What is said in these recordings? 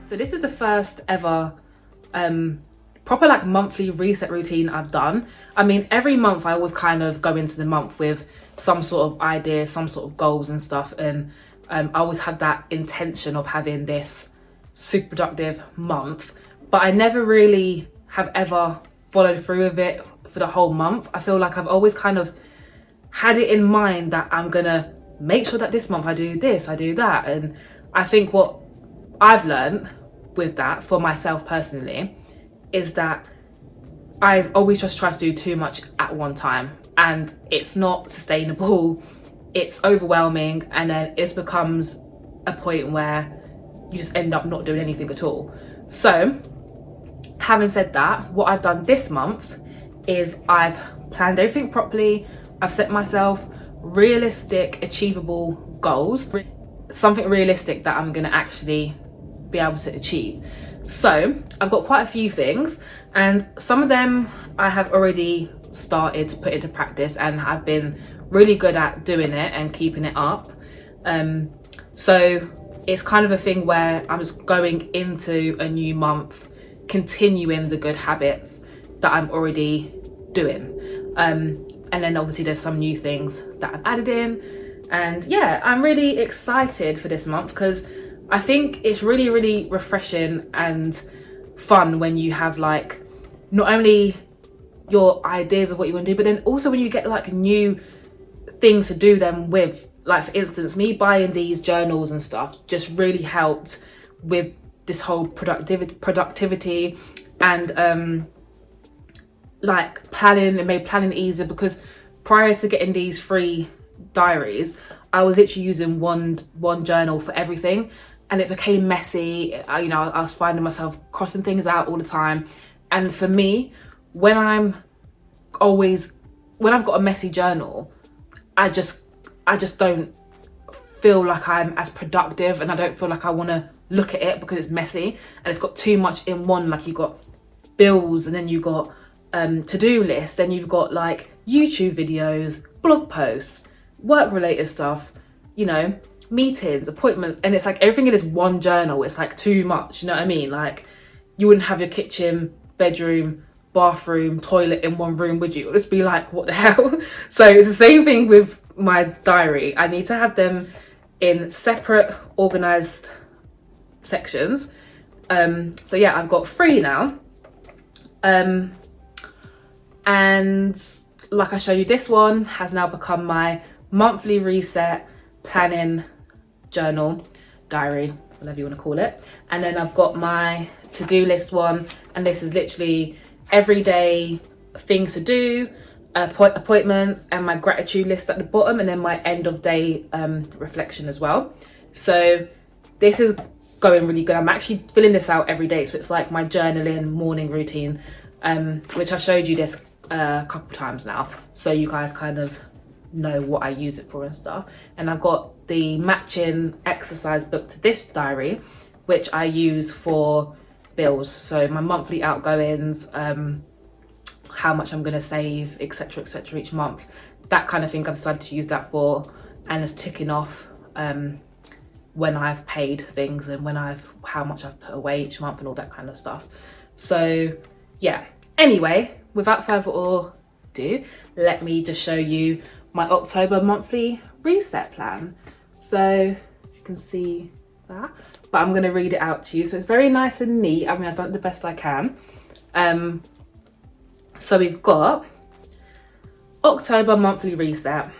So this is the first ever proper like monthly reset routine I've done. I mean, every month I always kind of go into the month with some sort of idea, some sort of goals and stuff, and I always had that intention of having this super productive month, but I never really have ever followed through with it for the whole month. I feel like I've always kind of had it in mind that I'm gonna make sure that this month I do this, I do that. And I think what I've learned with that for myself personally is that I've always just tried to do too much at one time, and it's not sustainable, it's overwhelming, and then it becomes a point where you just end up not doing anything at all. So having said that, what I've done this month is I've planned everything properly. I've set myself realistic, achievable goals, something realistic that I'm gonna actually be able to achieve. So I've got quite a few things, and some of them I have already started to put into practice, and I've been really good at doing it and keeping it up. So it's kind of a thing where I'm just going into a new month continuing the good habits that I'm already doing. And then obviously there's some new things that I've added in. And yeah, I'm really excited for this month because I think it's really, really refreshing and fun when you have like not only your ideas of what you want to do, but then also when you get like new things to do them with. Like for instance, me buying these journals and stuff just really helped with this whole productivity and like planning. It made planning easier because prior to getting these free diaries, I was literally using one journal for everything, and it became messy. I was finding myself crossing things out all the time. And for me, when I've got a messy journal, I just don't feel like I'm as productive, and I don't feel like I want to look at it because it's messy and it's got too much in one. Like you've got bills, and then you've got to-do list, and you've got like YouTube videos, blog posts, work related stuff, meetings, appointments, and it's like everything in this one journal. It's like too much, you know what I mean? Like you wouldn't have your kitchen, bedroom, bathroom, toilet in one room, would you? It would just be like, what the hell? So it's the same thing with my diary. I need to have them in separate organized sections. So yeah, I've got 3 now. And like I showed you, this one has now become my monthly reset planning journal, diary, whatever you want to call it. And then I've got my to-do list one, and this is literally everyday things to do, appointments, and my gratitude list at the bottom, and then my end of day reflection as well. So this is going really good. I'm actually filling this out every day, so it's like my journaling morning routine, which I showed you this a couple times now, so you guys kind of know what I use it for and stuff. And I've got the matching exercise book to this diary, which I use for bills, so my monthly outgoings, how much I'm going to save, etc, each month, that kind of thing. I've decided to use that for, and it's ticking off when I've paid things and how much I've put away each month and all that kind of stuff. So yeah, anyway, without further ado, let me just show you my October monthly reset plan. So you can see that, but I'm going to read it out to you. So it's very nice and neat. I mean, I've done the best I can. So we've got October monthly reset,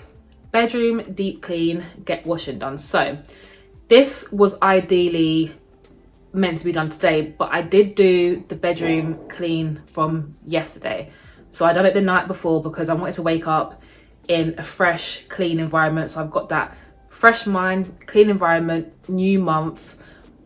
bedroom deep clean, get washing done. So this was ideally meant to be done today, but I did do the bedroom clean from yesterday. So I done it the night before because I wanted to wake up in a fresh, clean environment. So I've got that fresh mind, clean environment, new month.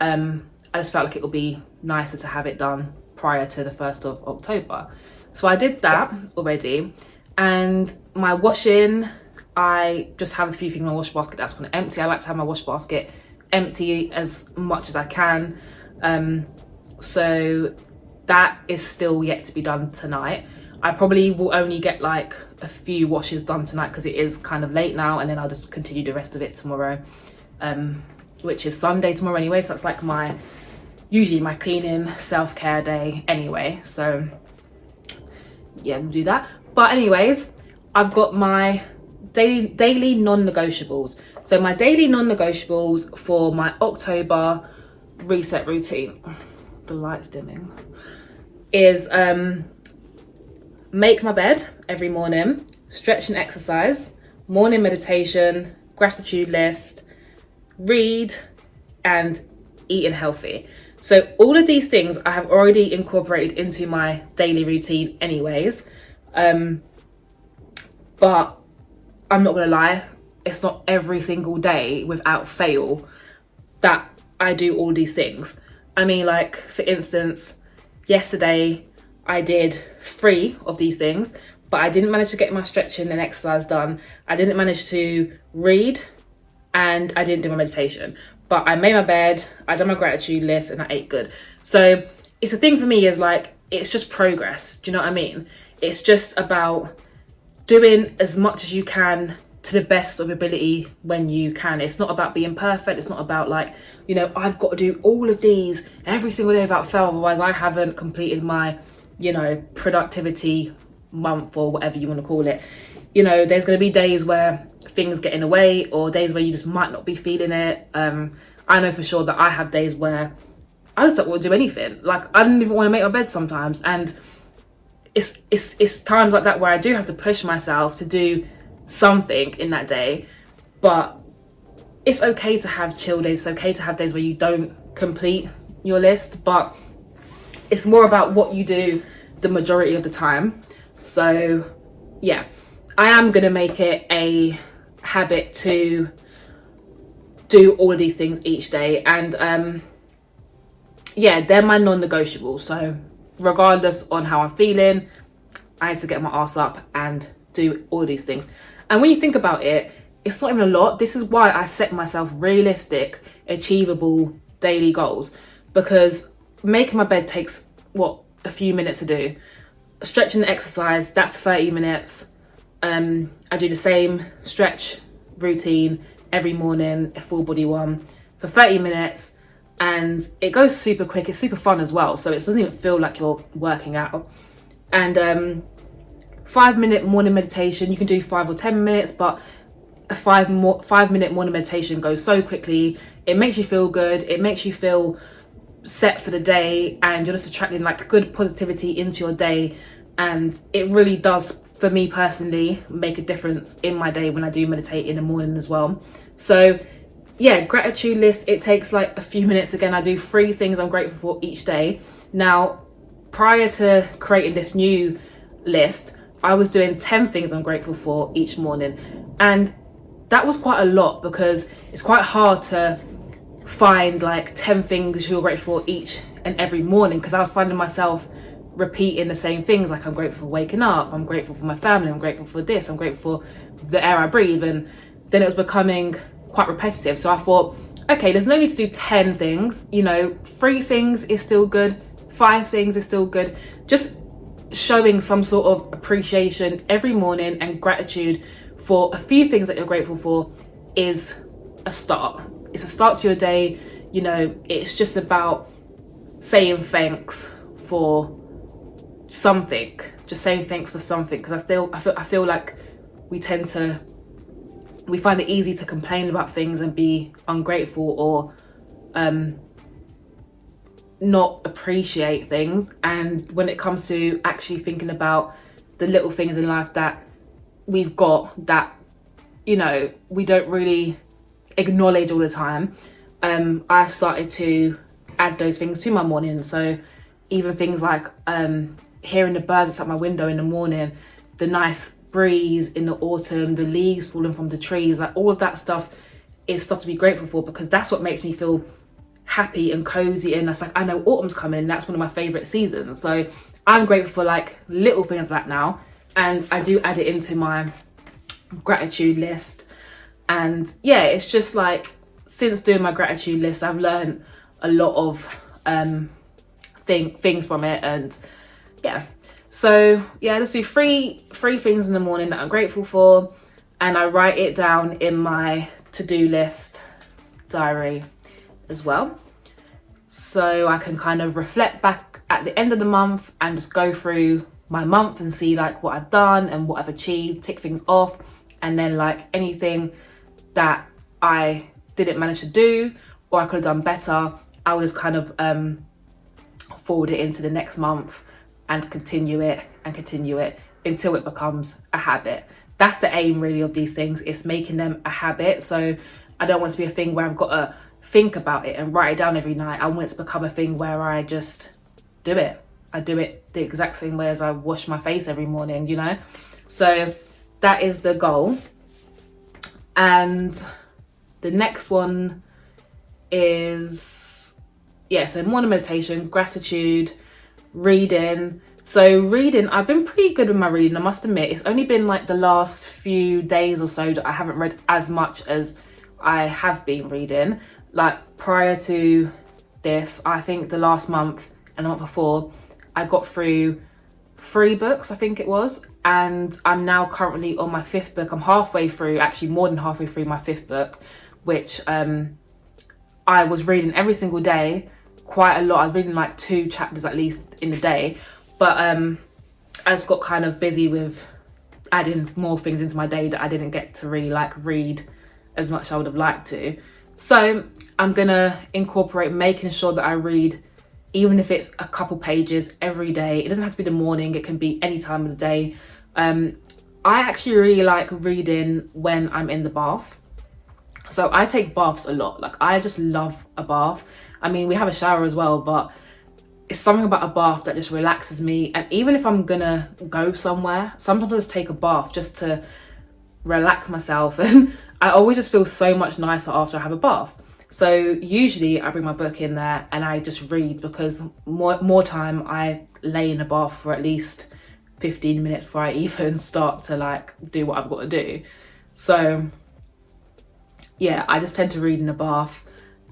I just felt like it would be nicer to have it done prior to the 1st of October. So I did that already. And my washing, I just have a few things in my wash basket that's going to empty. I like to have my wash basket empty as much as I can. So that is still yet to be done tonight. I probably will only get like a few washes done tonight because it is kind of late now, and then I'll just continue the rest of it tomorrow, which is Sunday tomorrow anyway. So that's like my usually my cleaning, self-care day anyway. So yeah, we'll do that. But anyways, I've got my daily non-negotiables. So my daily non-negotiables for my October reset routine, the light's dimming, is make my bed every morning, stretch and exercise, morning meditation, gratitude list, read, and eating healthy. So all of these things I have already incorporated into my daily routine anyways. But I'm not gonna lie, it's not every single day without fail that I do all these things. I mean, like, for instance, yesterday I did 3 of these things, but I didn't manage to get my stretching and exercise done. I didn't manage to read, and I didn't do my meditation. But I made my bed, I done my gratitude list, and I ate good. So it's the thing for me is like, it's just progress. Do you know what I mean? It's just about doing as much as you can to the best of ability when you can. It's not about being perfect. It's not about like, you know, I've got to do all of these every single day without fail, otherwise I haven't completed my, you know, productivity month or whatever you want to call it. You know, there's going to be days where things get in the way, or days where you just might not be feeling it. I know for sure that I have days where I just don't want to do anything. Like, I don't even want to make my bed sometimes. And it's times like that where I do have to push myself to do something in that day. But it's okay to have chill days. It's okay to have days where you don't complete your list, but it's more about what you do the majority of the time. So yeah, I am gonna make it a habit to do all of these things each day. And yeah, they're my non-negotiables. So regardless on how I'm feeling, I need to get my ass up and do all these things. And when you think about it, it's not even a lot. This is why I set myself realistic, achievable daily goals, because making my bed takes a few minutes to do. Stretching and exercise, that's 30 minutes. I do the same stretch routine every morning, a full body one, for 30 minutes. And it goes super quick. It's super fun as well. So it doesn't even feel like you're working out. And 5-minute morning meditation, you can do 5 or 10 minutes, but a 5-minute morning meditation goes so quickly. It makes you feel good. It makes you feel set for the day, and you're just attracting like good positivity into your day. And it really does, for me personally, make a difference in my day when I do meditate in the morning as well. So yeah, gratitude list, it takes like a few minutes. Again, I do 3 things I'm grateful for each day. Now, prior to creating this new list, I was doing 10 things I'm grateful for each morning. And that was quite a lot, because it's quite hard to find like 10 things you're grateful for each and every morning, because I was finding myself repeating the same things. Like, I'm grateful for waking up, I'm grateful for my family, I'm grateful for this, I'm grateful for the air I breathe. And then it was becoming quite repetitive. So I thought, okay, there's no need to do 10 things. You know, 3 things is still good, 5 things is still good. Just showing some sort of appreciation every morning and gratitude for a few things that you're grateful for is a start. It's a start to your day. You know, it's just about saying thanks for something, just saying thanks for something. Because I feel like we find it easy to complain about things and be ungrateful, or not appreciate things. And when it comes to actually thinking about the little things in life that we've got that, you know, we don't really acknowledge all the time, I've started to add those things to my morning. So even things like hearing the birds outside my window in the morning, the nice breeze in the autumn, the leaves falling from the trees, like all of that stuff is stuff to be grateful for, because that's what makes me feel happy and cozy. And that's like, I know autumn's coming, and that's one of my favorite seasons. So I'm grateful for like little things like that now, and I do add it into my gratitude list. And yeah, it's just like, since doing my gratitude list, I've learned a lot of things from it. And yeah, so yeah, let's do three things in the morning that I'm grateful for, and I write it down in my to-do list diary as well. so I can kind of reflect back at the end of the month and just go through my month and see like what I've done and what I've achieved, tick things off, and then like anything that I didn't manage to do or I could have done better, I will just kind of forward it into the next month and continue it until it becomes a habit. That's the aim really of these things, is making them a habit. So I don't want it to be a thing where I've got to think about it and write it down every night. I want it to become a thing where I just do it. I do it the exact same way as I wash my face every morning, you know? So that is the goal. And the next one is, so morning meditation, gratitude, reading. So reading, I've been pretty good with my reading, I must admit. It's only been like the last few days or so that I haven't read as much as I have been reading. Like prior to this, I think the last month and the month before, I got through 3 books, I think it was. And I'm now currently on my 5th book. I'm halfway through, actually more than halfway through my 5th book, which I was reading every single day, quite a lot. I was reading like 2 chapters at least in the day. But I just got kind of busy with adding more things into my day that I didn't get to really like read as much as I would have liked to. So I'm gonna incorporate making sure that I read, even if it's a couple pages every day. It doesn't have to be the morning, it can be any time of the day. I actually really like reading when I'm in the bath. So I take baths a lot. Like I just love a bath. I mean, we have a shower as well, but it's something about a bath that just relaxes me. And even if I'm gonna go somewhere, sometimes I just take a bath just to relax myself. And I always just feel so much nicer after I have a bath. So usually I bring my book in there and I just read, because more time I lay in the bath for at least 15 minutes before I even start to like do what I've got to do. So yeah, I just tend to read in the bath,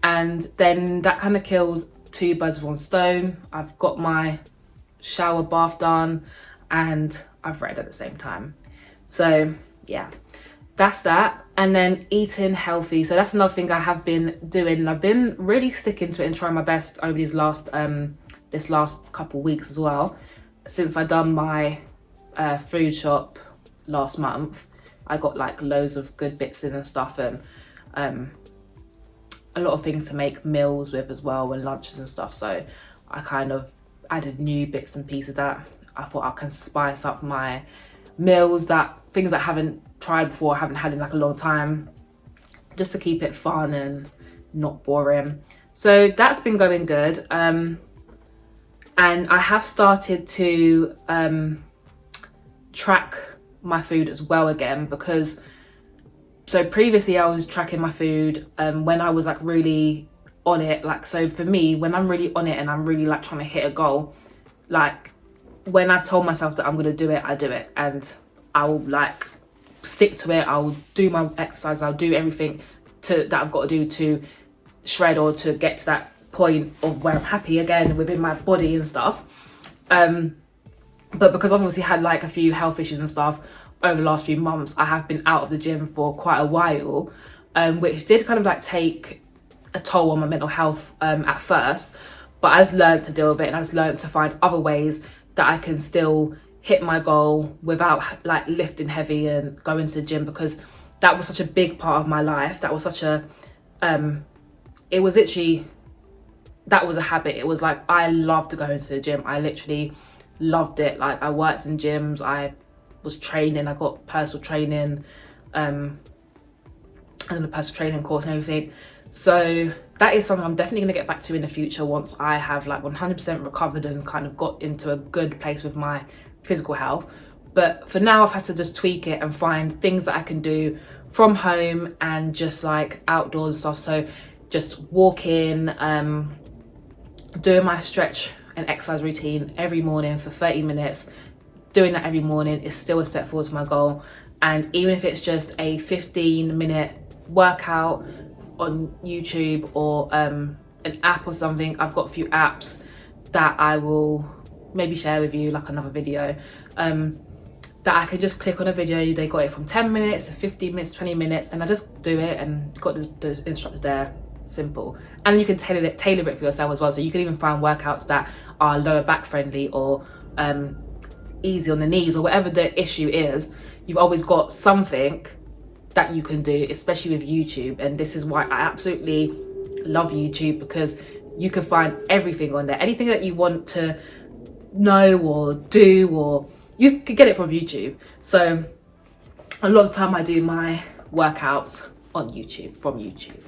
and then that kind of kills 2 birds with 1 stone. I've got my shower bath done and I've read at the same time. So yeah, that's that. And then eating healthy. So that's another thing I have been doing, and I've been really sticking to it and trying my best over these last this last couple weeks as well. Since I done my food shop last month, I got like loads of good bits in and stuff, and a lot of things to make meals with as well, and lunches and stuff. So I kind of added new bits and pieces that I thought I can spice up my meals, that things that I haven't tried before, I haven't had in like a long time, just to keep it fun and not boring. So that's been going good. And I have started to track my food as well again, because so previously I was tracking my food when I was like really on it. Like, so for me, when I'm really on it and I'm really like trying to hit a goal, like when I've told myself that I'm gonna do it, I do it, and I'll like stick to it. I'll do my exercise, I'll do everything that I've got to do to shred or to get to that point of where I'm happy again within my body and stuff. But because I've obviously had like a few health issues and stuff over the last few months, I have been out of the gym for quite a while, which did kind of like take a toll on my mental health at first. But I just learned to deal with it, and I just learned to find other ways that I can still hit my goal without like lifting heavy and going to the gym, because that was such a big part of my life. That was such a it was literally, that was a habit. It was like I loved to go into the gym. I literally loved it. Like I worked in gyms, I was training, I got personal training, and a personal training course and everything. So that is something I'm definitely going to get back to in the future once I have like 100% recovered and kind of got into a good place with my physical health. But for now, I've had to just tweak it and find things that I can do from home and just like outdoors and stuff. So just walking, doing my stretch and exercise routine every morning for 30 minutes. Doing that every morning is still a step forward to my goal. And even if it's just a 15-minute workout on YouTube or an app or something, I've got a few apps that I will maybe share with you, like another video, that I can just click on a video. They got it from 10 minutes to 15 minutes, 20 minutes, and I just do it, and got the instructors there simple. And you can tailor it for yourself as well. So you can even find workouts that are lower back friendly or easy on the knees, or whatever the issue is. You've always got something that you can do, especially with YouTube. And this is why I absolutely love YouTube, because you can find everything on there. Anything that you want to know or do, or you can get it from YouTube. So a lot of the time I do my workouts on YouTube, from YouTube.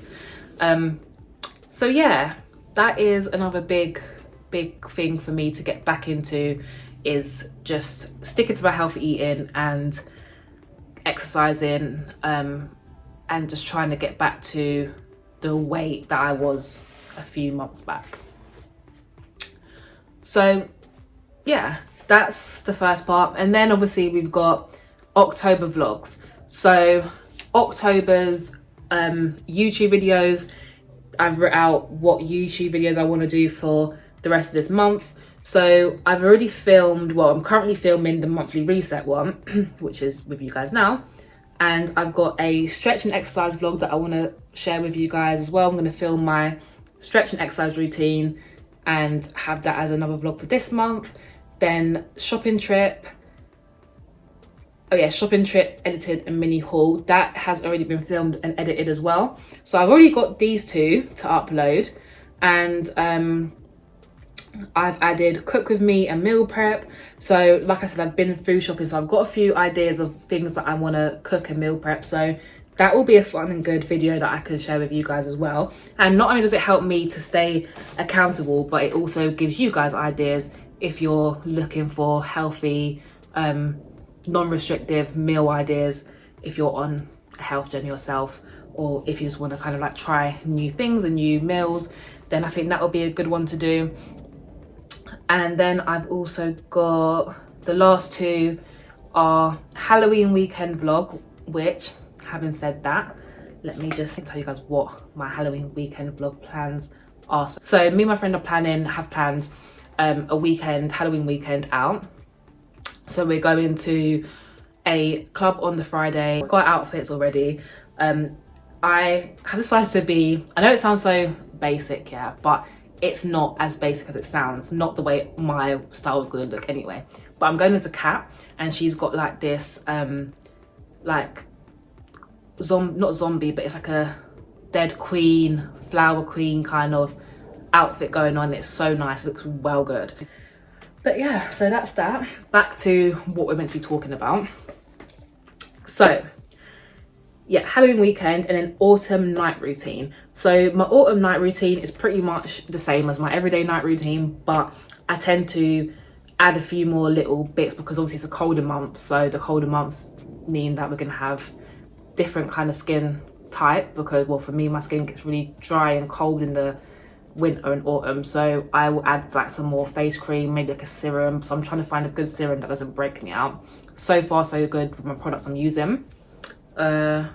So yeah, that is another big thing for me to get back into, is just sticking to my healthy eating and exercising, and just trying to get back to the weight that I was a few months back. So yeah, that's the first part. And then obviously we've got October vlogs. So October's YouTube videos, I've written out what YouTube videos I want to do for the rest of this month. So I've already filmed, well, I'm currently filming the monthly reset one, which is with you guys now. And I've got a stretch and exercise vlog that I want to share with you guys as well. I'm going to film my stretch and exercise routine and have that as another vlog for this month. Then shopping trip. Oh yeah, shopping trip, edited and mini haul. That has already been filmed and edited as well. So I've already got these two to upload. And I've added cook with me and meal prep. So like I said, I've been food shopping, so I've got a few ideas of things that I want to cook and meal prep. So that will be a fun and good video that I can share with you guys as well. And not only does it help me to stay accountable, but it also gives you guys ideas if you're looking for healthy, non-restrictive meal ideas, if you're on a health journey yourself, or if you just want to kind of like try new things and new meals, then I think that would be a good one to do. And then I've also got the last two are Halloween weekend vlog, which, having said that, let me just tell you guys what my Halloween weekend vlog plans are. So me and my friend have planned a weekend, Halloween weekend out. So we're going to a club on the Friday. I've got outfits already. I have decided to be, I know it sounds so basic, yeah, but it's not as basic as it sounds. Not the way my style is going to look anyway. But I'm going as a cat, and she's got like this, like, not zombie, but it's like a dead queen, flower queen kind of outfit going on. It's so nice, it looks well good. But yeah, so that's that. Back to what we're meant to be talking about. So yeah, Halloween weekend and then autumn night routine. So my autumn night routine is pretty much the same as my everyday night routine, but I tend to add a few more little bits because obviously it's a colder month. So the colder months mean that we're gonna have different kind of skin type, because, well, for me, my skin gets really dry and cold in the winter and autumn. So I will add like some more face cream, maybe like a serum. So I'm trying to find a good serum that doesn't break me out. So far so good with my products I'm using. But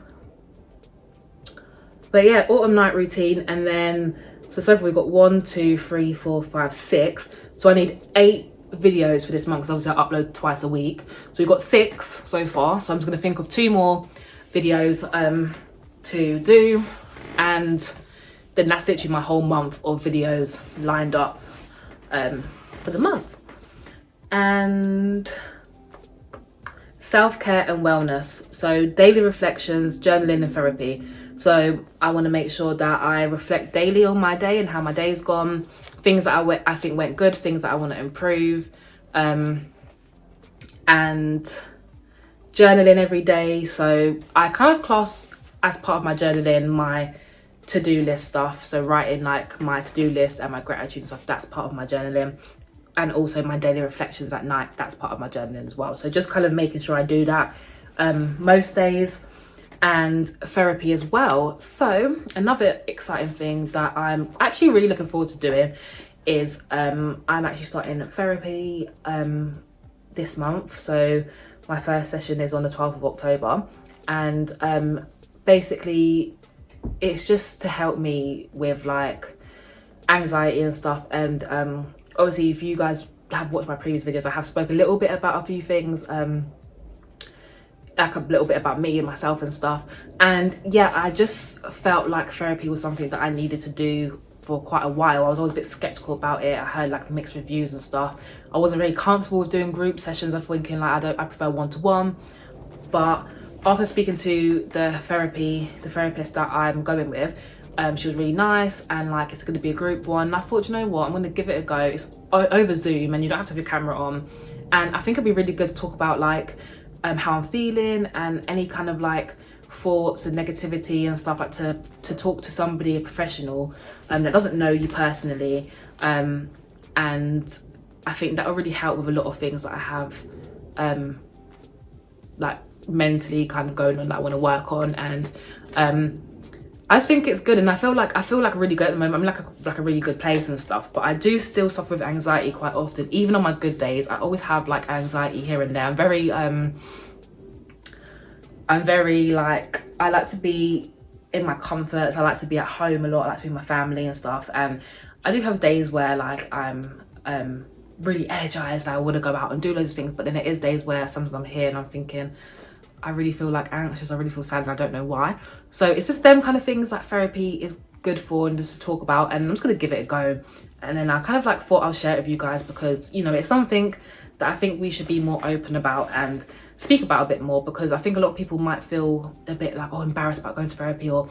yeah, autumn night routine. And then so far we've got 1, 2, 3, 4, 5, 6. So I need 8 videos for this month, because obviously I upload twice a week. So we've got 6 so far. So I'm just going to think of 2 more videos to do, and then that's literally my whole month of videos lined up for the month. And self-care and wellness, so daily reflections, journaling and therapy. So I want to make sure that I reflect daily on my day and how my day's gone, things that I think went good, things that I want to improve, and journaling every day. So I kind of class as part of my journaling my to-do list stuff, so writing like my to-do list and my gratitude and stuff, that's part of my journaling. And also my daily reflections at night, that's part of my journaling as well. So just kind of making sure I do that most days, and therapy as well. So another exciting thing that I'm actually really looking forward to doing is I'm actually starting therapy this month. So my first session is on the 12th of October, and basically it's just to help me with like anxiety and stuff. And obviously if you guys have watched my previous videos, I have spoke a little bit about a few things like a little bit about me and myself and stuff. And yeah, I just felt like therapy was something that I needed to do for quite a while. I was always a bit skeptical about it. I heard like mixed reviews and stuff. I wasn't really comfortable with doing group sessions. I'm thinking like I prefer one-to-one. But after speaking to the therapist that I'm going with, she was really nice, and like it's going to be a group one. And I thought, you know what, I'm going to give it a go. It's over Zoom and you don't have to have your camera on, and I think it'd be really good to talk about like how I'm feeling and any kind of like thoughts and negativity and stuff, like to talk to somebody, a professional that doesn't know you personally, and I think that will really help with a lot of things that I have like mentally kind of going on that I want to work on. And I just think it's good, and I feel like really good at the moment. I'm like a really good place and stuff, but I do still suffer with anxiety quite often. Even on my good days, I always have like anxiety here and there. I'm very like, I like to be in my comforts. I like to be at home a lot. I like to be with my family and stuff. And I do have days where like I'm really energized. I want to go out and do loads of things, but then it is days where sometimes I'm here and I'm thinking, I really feel like anxious, I really feel sad, and I don't know why. So it's just them kind of things that therapy is good for and just to talk about, and I'm just gonna give it a go. And then I kind of like thought I'll share it with you guys because, you know, it's something that I think we should be more open about and speak about a bit more, because I think a lot of people might feel a bit like, oh, embarrassed about going to therapy, or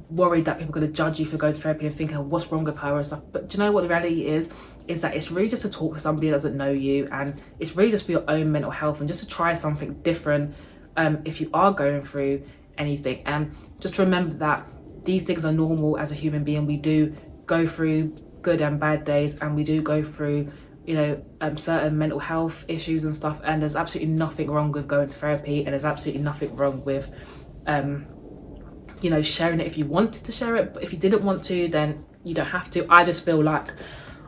worried that people are going to judge you for going to therapy and thinking, oh, what's wrong with her and stuff. But do you know what the reality is that it's really just to talk to somebody that doesn't know you, and it's really just for your own mental health and just to try something different if you are going through anything. And just remember that these things are normal as a human being. We do go through good and bad days, and we do go through, you know, certain mental health issues and stuff, and there's absolutely nothing wrong with going to therapy, and there's absolutely nothing wrong with you know, sharing it if you wanted to share it. But if you didn't want to, then you don't have to. I just feel like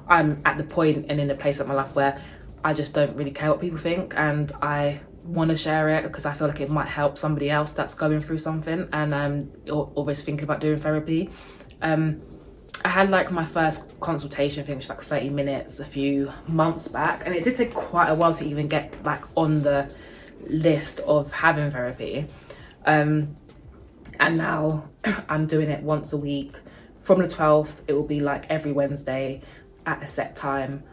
I'm at the point and in the place of my life where I just don't really care what people think, and I want to share it because I feel like it might help somebody else that's going through something and or is thinking about doing therapy. I had like my first consultation thing, which was like 30 minutes a few months back, and it did take quite a while to even get like on the list of having therapy. And now I'm doing it once a week. From the 12th, it will be like every Wednesday at a set time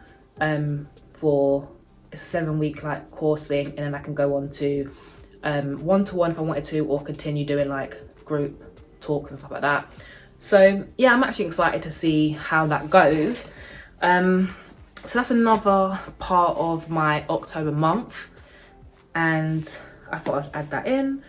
for it's a 7-week like course thing, and then I can go on to one-to-one if I wanted to, or continue doing like group talks and stuff like that. So yeah, I'm actually excited to see how that goes. So that's another part of my October month, and I thought I'd add that in.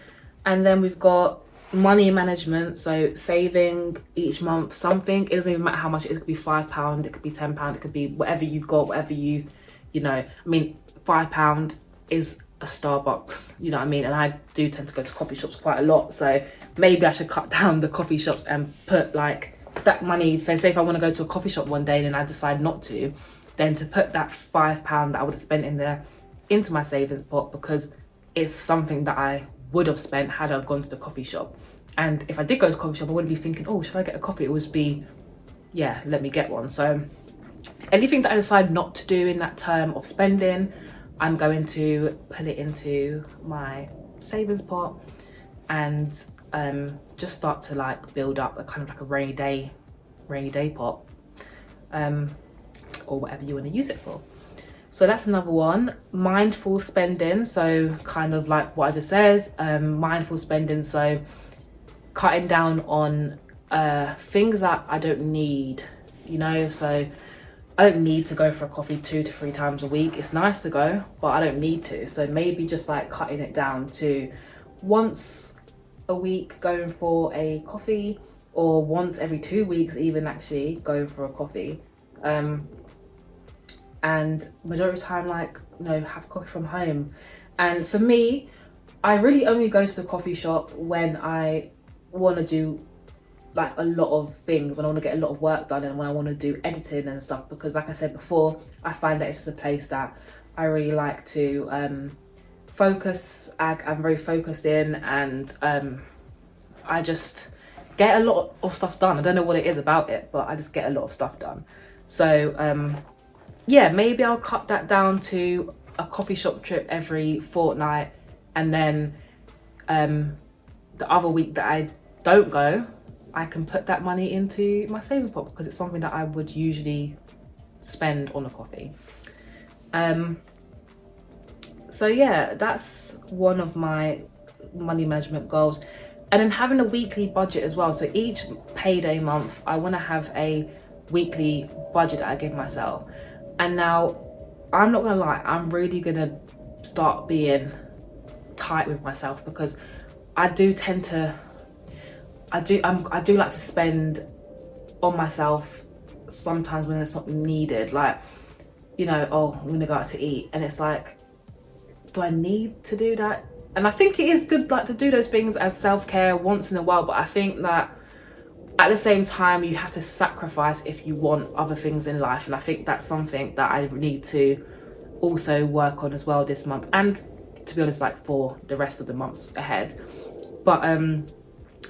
And then we've got money management, so saving each month something. It doesn't even matter how much it is. It could be £5, it could be £10, it could be whatever you've got, whatever you know. I mean, £5 is a Starbucks, you know what I mean? And I do tend to go to coffee shops quite a lot, so maybe I should cut down the coffee shops and put like that money. So say if I want to go to a coffee shop one day and I decide not to, then to put that £5 that I would have spent in there into my savings pot, because it's something that I would have spent had I gone to the coffee shop. And if I did go to the coffee shop, I wouldn't be thinking, oh, should I get a coffee? It would be, yeah, let me get one. So anything that I decide not to do in that term of spending, I'm going to put it into my savings pot and just start to like build up a kind of like a rainy day pot, or whatever you want to use it for. So that's another one. Mindful spending, so kind of like what I just said, mindful spending, so cutting down on things that I don't need, you know. So I don't need to go for a coffee 2 to 3 times a week. It's nice to go, but I don't need to. So maybe just like cutting it down to once a week going for a coffee, or once every 2 weeks even actually going for a coffee. And majority of the time, like, you know, have coffee from home. And for me, I really only go to the coffee shop when I want to do like a lot of things, when I want to get a lot of work done, and when I want to do editing and stuff, because like I said before, I find that it's just a place that I really like to focus. I'm very focused in, and I just get a lot of stuff done. I don't know what it is about it, but I just get a lot of stuff done. So yeah, maybe I'll cut that down to a coffee shop trip every fortnight, and then the other week that I don't go, I can put that money into my savings pot because it's something that I would usually spend on a coffee. So yeah, that's one of my money management goals. And then having a weekly budget as well. So each payday month, I want to have a weekly budget that I give myself. And now, I'm not gonna lie, I'm really gonna start being tight with myself, because I do tend to, I do like to spend on myself sometimes when it's not needed. Like, you know, oh, I'm gonna go out to eat, and it's like, do I need to do that? And I think it is good, like, to do those things as self-care once in a while, but I think that at the same time you have to sacrifice if you want other things in life. And I think that's something that I need to also work on as well this month, and to be honest, like, for the rest of the months ahead. But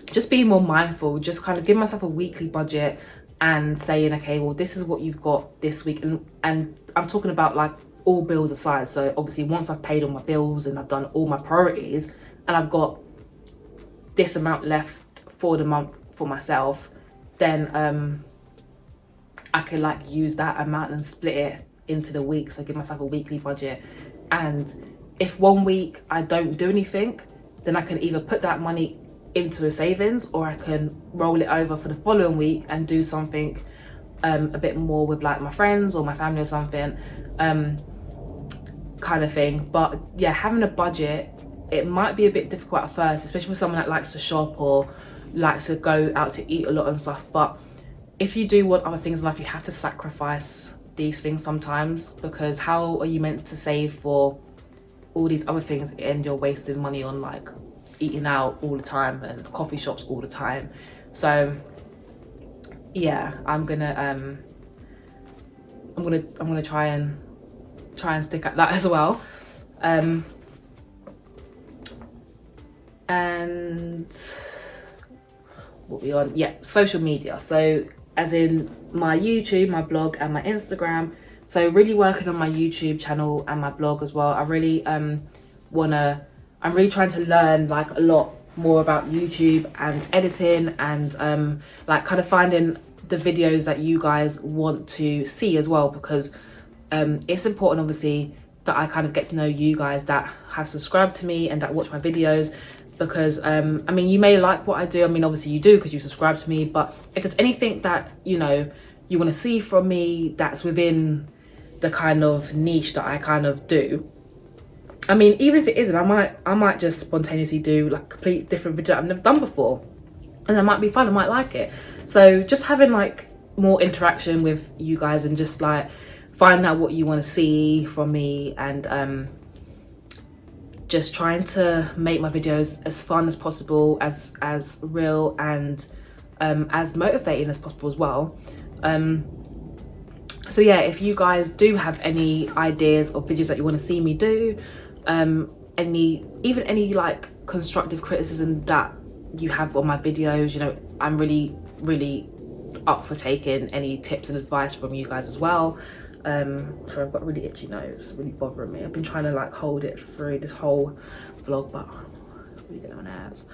just being more mindful, just kind of give myself a weekly budget and saying, okay, well, this is what you've got this week. And I'm talking about, like, all bills aside. So obviously once I've paid all my bills and I've done all my priorities and I've got this amount left for the month for myself, then I can, like, use that amount and split it into the week. So give myself a weekly budget, and if one week I don't do anything, then I can either put that money into a savings, or I can roll it over for the following week and do something a bit more with, like, my friends or my family or something, kind of thing. But yeah, having a budget, it might be a bit difficult at first, especially for someone that likes to shop or likes to go out to eat a lot and stuff. But if you do want other things in life, you have to sacrifice these things sometimes, because how are you meant to save for all these other things and you're wasting money on, like, eating out all the time and coffee shops all the time? So yeah, I'm gonna try and stick at that as well. And what we on? Yeah, social media. So as in my YouTube, my blog, and my Instagram. So really working on my YouTube channel and my blog as well. I really I'm really trying to learn, like, a lot more about YouTube and editing, and like, kind of finding the videos that you guys want to see as well, because it's important, obviously, that I kind of get to know you guys that have subscribed to me and that watch my videos, because I mean, you may like what I do. I mean, obviously you do because you subscribe to me, but if there's anything that, you know, you want to see from me that's within the kind of niche that I kind of do, I mean, even if it isn't, I might just spontaneously do, like, a complete different video that I've never done before, and it might be fun, I might like it. So just having, like, more interaction with you guys, and just, like, finding out what you want to see from me, and just trying to make my videos as fun as possible, as real and as motivating as possible as well. So yeah, if you guys do have any ideas or videos that you want to see me do, any like constructive criticism that you have on my videos, you know, I'm really up for taking any tips and advice from you guys as well. Sorry, I've got a really itchy nose, it's really bothering me. I've been trying to, like, hold it through this whole vlog, but it's really getting on my nerves.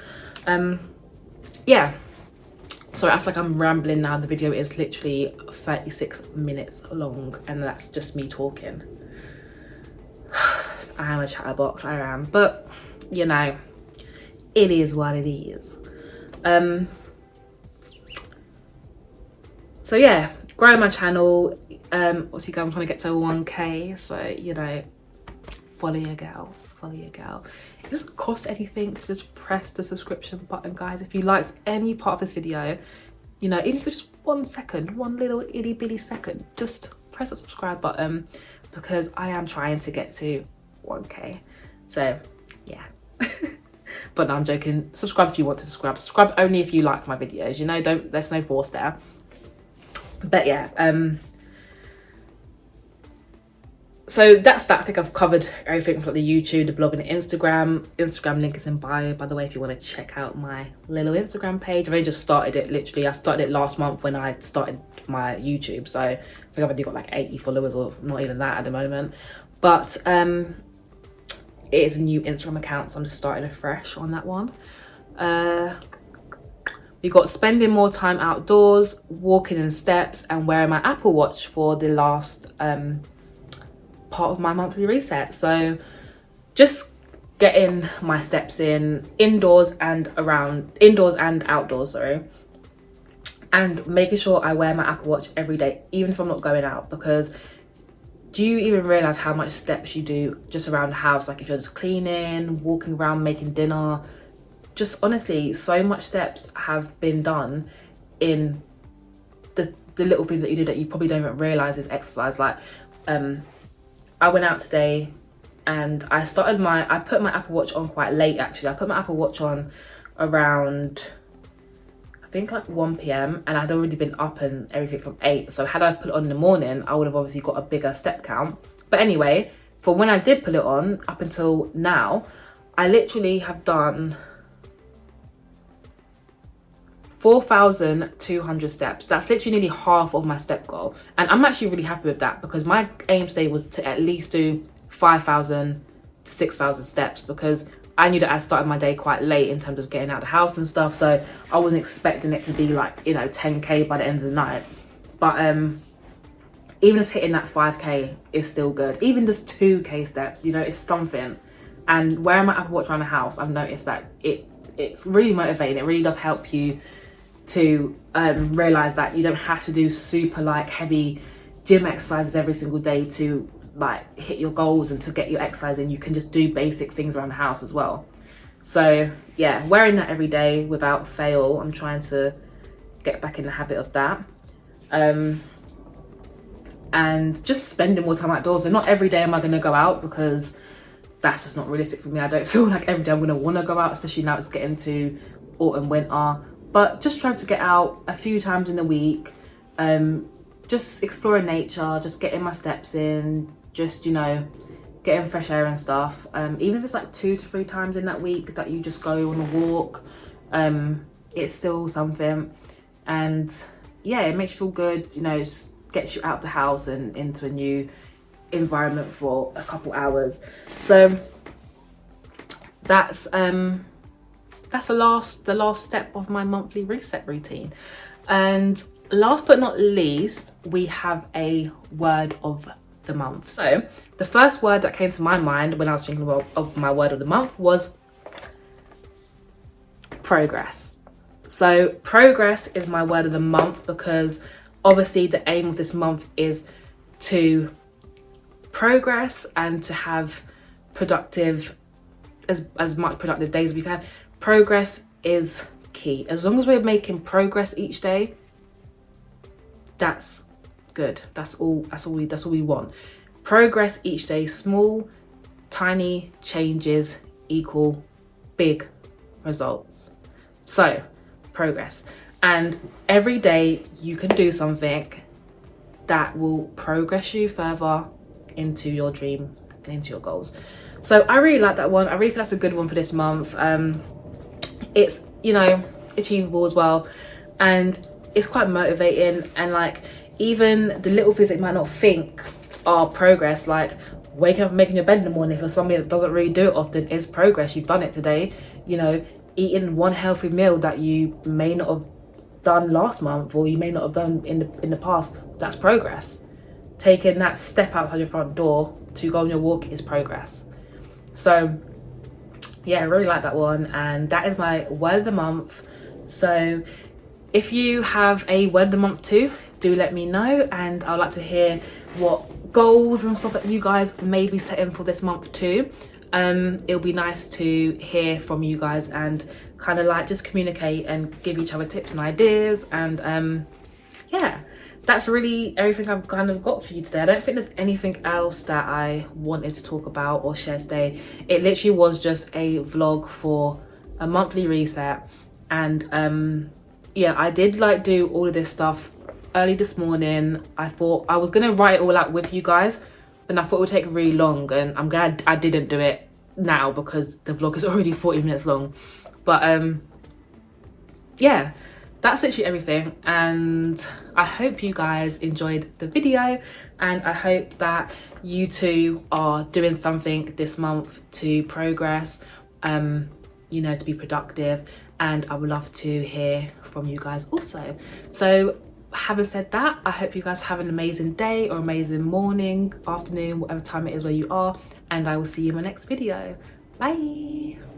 Yeah, sorry, I feel like I'm rambling now. The video is literally 36 minutes long, and that's just me talking. I am a chatterbox, I am, but you know, it is what it is. So yeah, growing my channel. Obviously, I'm trying to get to 1k, so, you know, follow your girl. It doesn't cost anything to just press the subscription button, guys. If you liked any part of this video, you know, even for just 1 second, one little itty bitty second, just press the subscribe button, because I am trying to get to 1k. So yeah. But no, I'm joking. Subscribe if you want to subscribe. Subscribe only if you like my videos, you know, there's no force there. But yeah, so that's that. I think I've covered everything from the YouTube, the blog, and the Instagram. Instagram link is in bio, by the way, if you want to check out my little Instagram page. I've only just started it, literally. I started it last month when I started my YouTube. So I think I've only got like 80 followers, or not even that at the moment. But it is a new Instagram account, so I'm just starting afresh on that one. We got spending more time outdoors, walking in steps, and wearing my Apple Watch for the last part of my monthly reset. So just getting my steps in indoors and outdoors, sorry. And making sure I wear my Apple Watch every day, even if I'm not going out, because do you even realize how much steps you do just around the house? Like if you're just cleaning, walking around, making dinner, just honestly, so much steps have been done in the little things that you do that you probably don't even realize is exercise. Like I went out today and I put my Apple Watch on quite late actually. I put my Apple Watch on around, I think like 1 p.m. and I'd already been up and everything from 8. So had I put it on in the morning, I would have obviously got a bigger step count. But anyway, for when I did put it on up until now, I literally have done 4,200 steps. That's literally nearly half of my step goal. And I'm actually really happy with that, because my aim today was to at least do 5,000 to 6,000 steps, because I knew that I started my day quite late in terms of getting out of the house and stuff. So I wasn't expecting it to be like, you know, 10K by the end of the night. But even just hitting that 5K is still good. Even just 2K steps, you know, it's something. And wearing my Apple Watch around the house, I've noticed that it's really motivating. It really does help you to realize that you don't have to do super like heavy gym exercises every single day to like hit your goals and to get your exercise in. You can just do basic things around the house as well. So yeah, wearing that every day without fail. I'm trying to get back in the habit of that. And just spending more time outdoors. So not every day am I going to go out, because that's just not realistic for me. I don't feel like every day I'm going to want to go out, especially now it's getting to autumn, winter. But just trying to get out a few times in the week, just exploring nature, just getting my steps in, just, you know, getting fresh air and stuff. Even if it's like 2 to 3 times in that week that you just go on a walk, it's still something. And yeah, it makes you feel good, you know, just gets you out the house and into a new environment for a couple hours. So that's the last step of my monthly reset routine. And last but not least, we have a word of the month. So the first word that came to my mind when I was thinking of my word of the month was progress. So progress is my word of the month, because obviously the aim of this month is to progress and to have productive, as much productive days as we can. Progress is key. As long as we're making progress each day, that's good. That's all we want. Progress each day. Small, tiny changes equal big results. So progress, and every day you can do something that will progress you further into your dream and into your goals. So I really like that one. I really feel that's a good one for this month. It's, you know, achievable as well, and it's quite motivating. And like, even the little things that you might not think are progress, like waking up and making your bed in the morning, for somebody that doesn't really do it often, is progress. You've done it today. You know, eating one healthy meal that you may not have done last month, or you may not have done in the past, that's progress. Taking that step outside your front door to go on your walk is progress. So yeah, I really like that one, and that is my word of the month. So if you have a word of the month too, do let me know, and I'd like to hear what goals and stuff that you guys may be setting for this month too. It'll be nice to hear from you guys and kind of like just communicate and give each other tips and ideas. And yeah, that's really everything I've kind of got for you today. I don't think there's anything else that I wanted to talk about or share today. It literally was just a vlog for a monthly reset. And yeah, I did like do all of this stuff early this morning. I thought I was gonna write it all out with you guys, and I thought it would take really long, and I'm glad I didn't do it now, because the vlog is already 40 minutes long. But yeah, that's literally everything, and I hope you guys enjoyed the video, and I hope that you two are doing something this month to progress, you know, to be productive, and I would love to hear from you guys also. So having said that, I hope you guys have an amazing day or amazing morning, afternoon, whatever time it is where you are, and I will see you in my next video. Bye.